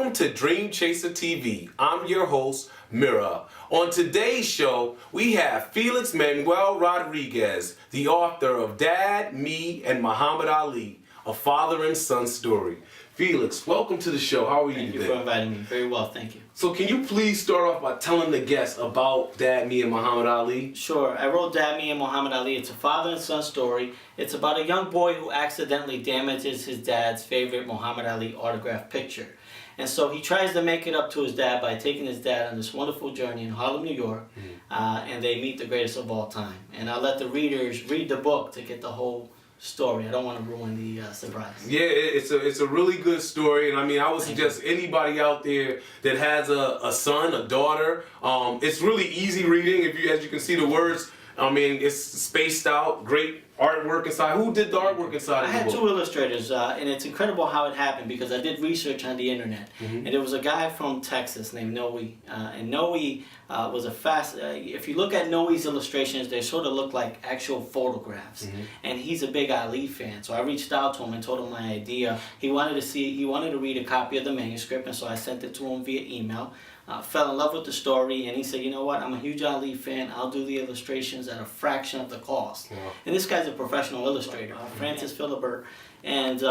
Welcome to Dream Chaser TV. I'm your host, Mira. On today's show, we have Felix Manuel Rodriguez, the author of Dad, Me, and Muhammad Ali, a father and son story. Felix, welcome to the show. How are you today? Thank you for inviting me. Very well, thank you. So can you please start off by telling the guests about Dad, Me, and Muhammad Ali? Sure. I wrote Dad, Me, and Muhammad Ali. It's a father and son story. It's about a young boy who accidentally damages his dad's favorite Muhammad Ali autograph picture. And so he tries to make it up to his dad by taking his dad on this wonderful journey in Harlem, New York, and they meet the greatest of all time. And I'll let the readers read the book to get the whole story. I don't want to ruin the surprise. Yeah, it's a really good story, and I mean, I would suggest anybody out there that has a son, a daughter. It's really easy reading. As you can see the words, I mean, it's spaced out, great artwork inside. Who did the artwork inside? I had two illustrators, and it's incredible how it happened because I did research on the internet, and there was a guy from Texas named Noe, and Noe was a if you look at Noe's illustrations, they sort of look like actual photographs, and he's a big Ali fan. So I reached out to him and told him my idea. He wanted to read a copy of the manuscript, and so I sent it to him via email. Fell in love with the story, and he said, you know what, I'm a huge Ali fan, I'll do the illustrations at a fraction of the cost. Wow. And this guy's a professional illustrator, Francis Philibert, and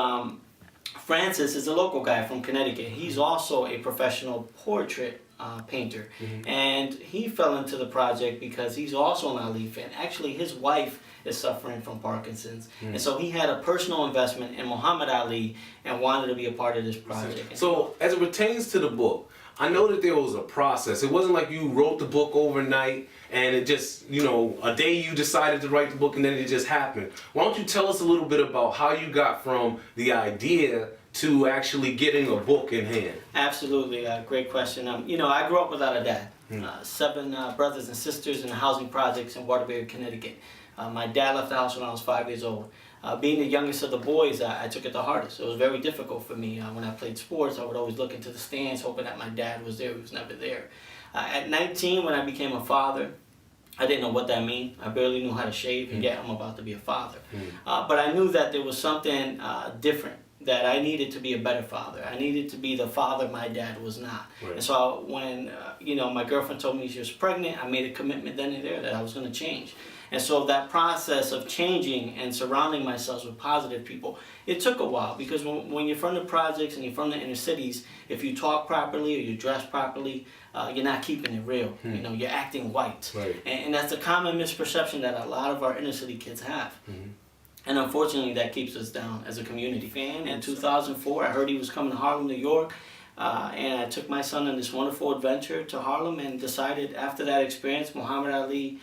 Francis is a local guy from Connecticut. He's also a professional portrait painter, and he fell into the project because he's also an Ali fan. Actually, his wife is suffering from Parkinson's, and so he had a personal investment in Muhammad Ali and wanted to be a part of this project. So as it pertains to the book, I know that there was a process. It wasn't like you wrote the book overnight and it just, a day you decided to write the book and then it just happened. Why don't you tell us a little bit about how you got from the idea to actually getting a book in hand? Absolutely, great question. I grew up without a dad. 7 brothers and sisters in the housing projects in Waterbury, Connecticut. My dad left the house when I was 5 years old. Being the youngest of the boys, I took it the hardest. It was very difficult for me. When I played sports, I would always look into the stands hoping that my dad was there. He was never there. At 19, when I became a father, I didn't know what that meant. I barely knew how to shave, and yet I'm about to be a father. But I knew that there was something different, that I needed to be a better father. I needed to be the father my dad was not. Right. And so when my girlfriend told me she was pregnant, I made a commitment then and there that I was going to change. And so that process of changing and surrounding myself with positive people, it took a while, because when you're from the projects and you're from the inner cities, if you talk properly or you dress properly, you're not keeping it real. You're acting white. Right. And that's a common misperception that a lot of our inner city kids have. And unfortunately, that keeps us down as a community. In 2004, I heard he was coming to Harlem, New York, and I took my son on this wonderful adventure to Harlem and decided after that experience, Muhammad Ali,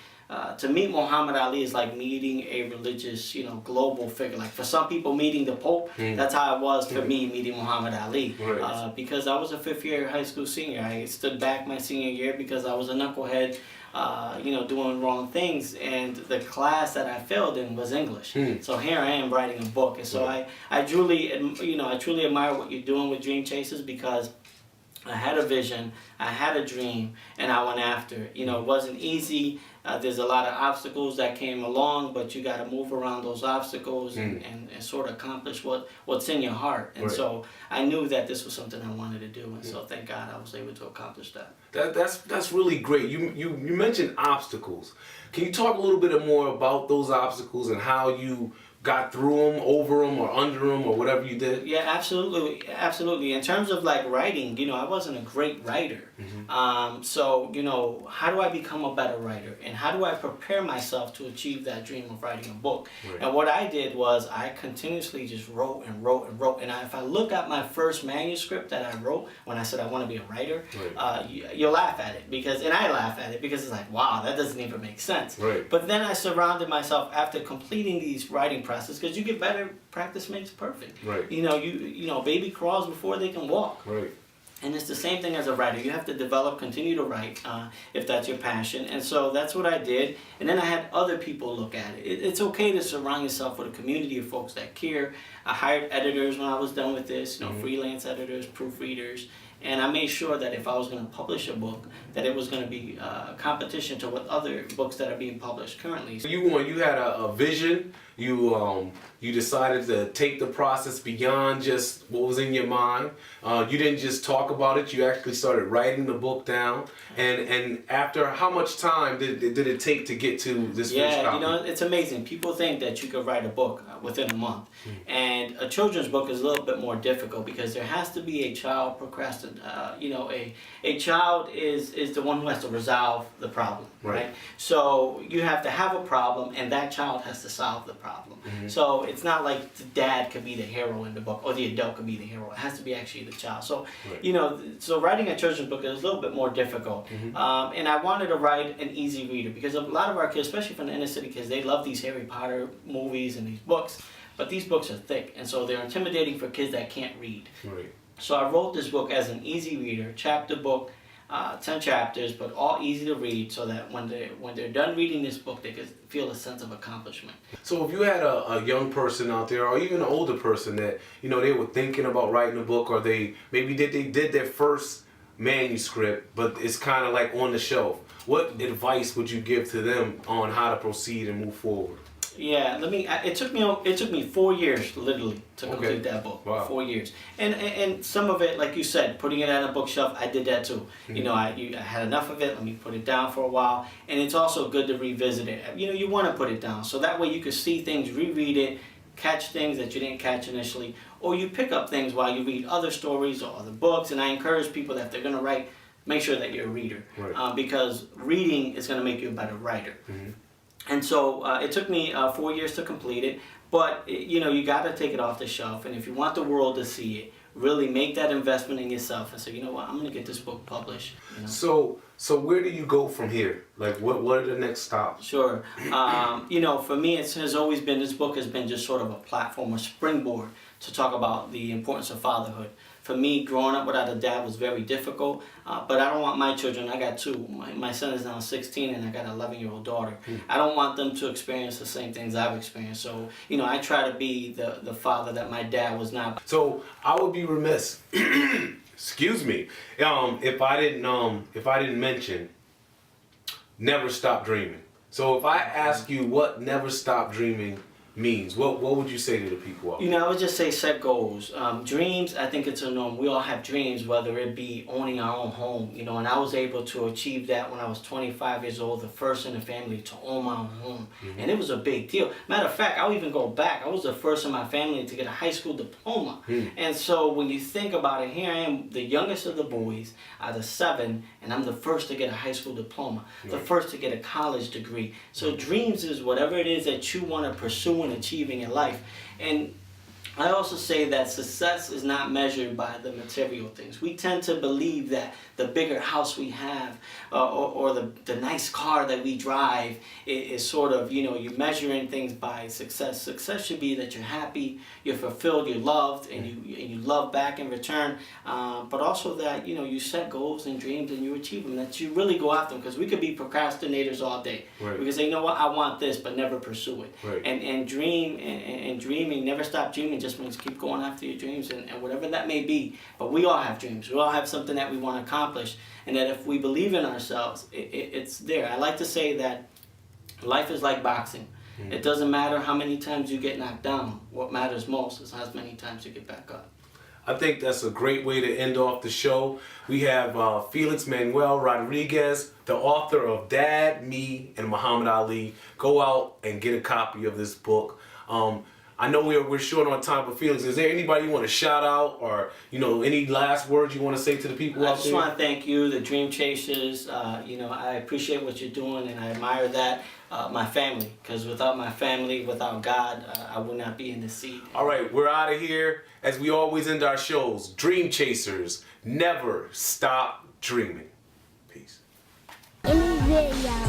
to meet Muhammad Ali is like meeting a religious, global figure. Like for some people, meeting the Pope, that's how it was for me meeting Muhammad Ali. Right. Because I was a 5th-year high school senior. I stood back my senior year because I was a knucklehead, doing wrong things, and the class that I failed in was English. So here I am writing a book, and so I truly admire what you're doing with Dream Chasers, because I had a vision, I had a dream, and I went after it. It wasn't easy. There's a lot of obstacles that came along, but you got to move around those obstacles and sort of accomplish what's in your heart. And so I knew that this was something I wanted to do, and so thank God I was able to accomplish that. That's really great. You mentioned obstacles. Can you talk a little bit more about those obstacles and how you got through them, over them, or under them, or whatever you did? Yeah, absolutely. In terms of like writing, I wasn't a great writer. So, how do I become a better writer? And how do I prepare myself to achieve that dream of writing a book? Right. And what I did was I continuously just wrote and wrote and wrote. And if I look at my first manuscript that I wrote when I said I want to be a writer, you'll laugh at it, and I laugh at it because it's like, wow, that doesn't even make sense. Right. But then I surrounded myself after completing these writing process, because you get better, practice makes perfect. Right. Baby crawls before they can walk. Right. And it's the same thing as a writer. You have to continue to write if that's your passion. And so that's what I did. And then I had other people look at it. It's okay to surround yourself with a community of folks that care. I hired editors when I was done with this, freelance editors, proofreaders. And I made sure that if I was going to publish a book, that it was going to be competition to what other books that are being published currently. You had a vision. You decided to take the process beyond just what was in your mind. You didn't just talk about it. You actually started writing the book down. And after how much time did it take to get to this finished copy? Yeah, it's amazing. People think that you could write a book within a month. And a children's book is a little bit more difficult because there has to be a child procrastinate. A child is the one who has to resolve the problem, right? So you have to have a problem, and that child has to solve the problem. So it's not like the dad could be the hero in the book or the adult could be the hero. It has to be actually the child. So so writing a children's book is a little bit more difficult. And I wanted to write an easy reader because a lot of our kids, especially from the inner city kids, they love these Harry Potter movies and these books, but these books are thick, and so they're intimidating for kids that can't read. So I wrote this book as an easy reader, chapter book, 10 chapters, but all easy to read, so that when they're done reading this book, they can feel a sense of accomplishment. So if you had a young person out there, or even an older person that they were thinking about writing a book, or they did their first manuscript, but it's kind of like on the shelf, what advice would you give to them on how to proceed and move forward? Yeah, it took me 4 years literally to complete that book. Wow. 4 years, and some of it, like you said, putting it on a bookshelf, I did that too. I had enough of it. Let me put it down for a while, and it's also good to revisit it. You want to put it down so that way you can see things, reread it, catch things that you didn't catch initially, or you pick up things while you read other stories or other books. And I encourage people that if they're going to write, make sure that you're a reader, because reading is going to make you a better writer. And so it took me 4 years to complete it, but you got to take it off the shelf, and if you want the world to see it, really make that investment in yourself and say, you know what, I'm going to get this book published. So where do you go from here? Like, what are the next stops? Sure. For me, it has always been, this book has been just sort of a platform, a springboard to talk about the importance of fatherhood. For me, growing up without a dad was very difficult, but I don't want my children, I got two, my son is now 16 and I got an 11-year-old daughter. I don't want them to experience the same things I've experienced. So, I try to be the father that my dad was not. So I would be remiss, excuse me, if I didn't mention never stop dreaming. So if I ask you what never stop dreaming means, what would you say to the people out there? I would just say set goals. Dreams, I think it's a norm. We all have dreams, whether it be owning our own home, and I was able to achieve that when I was 25 years old, the first in the family to own my own home. And it was a big deal. Matter of fact, I'll even go back. I was the first in my family to get a high school diploma. And so when you think about it, here I am, the youngest of the boys out of 7, and I'm the first to get a high school diploma, the first to get a college degree. So dreams is whatever it is that you want to pursue and achieving in life. And I also say that success is not measured by the material things. We tend to believe that the bigger house we have or the nice car that we drive is sort of, you're measuring things by success. Success should be that you're happy, you're fulfilled, you're loved, and you love back in return. But also that, you set goals and dreams and you achieve them, that you really go after them. Because we could be procrastinators all day. We could say, you know what, I want this, but never pursue it. And dream and dreaming, never stop dreaming, just means keep going after your dreams and whatever that may be. But we all have dreams. We all have something that we want to accomplish. And that if we believe in ourselves, it's there. I like to say that life is like boxing. It doesn't matter how many times you get knocked down. What matters most is how many times you get back up. I think that's a great way to end off the show. We have Felix Manuel Rodriguez, the author of Dad, Me, and Muhammad Ali. Go out and get a copy of this book. I know we're short on time, but Felix, is there anybody you want to shout out, or any last words you want to say to the people out there? I just want to thank you, the Dream Chasers. I appreciate what you're doing, and I admire that. My family, because without my family, without God, I would not be in this seat. All right, we're out of here. As we always end our shows, Dream Chasers, never stop dreaming. Peace. In the video.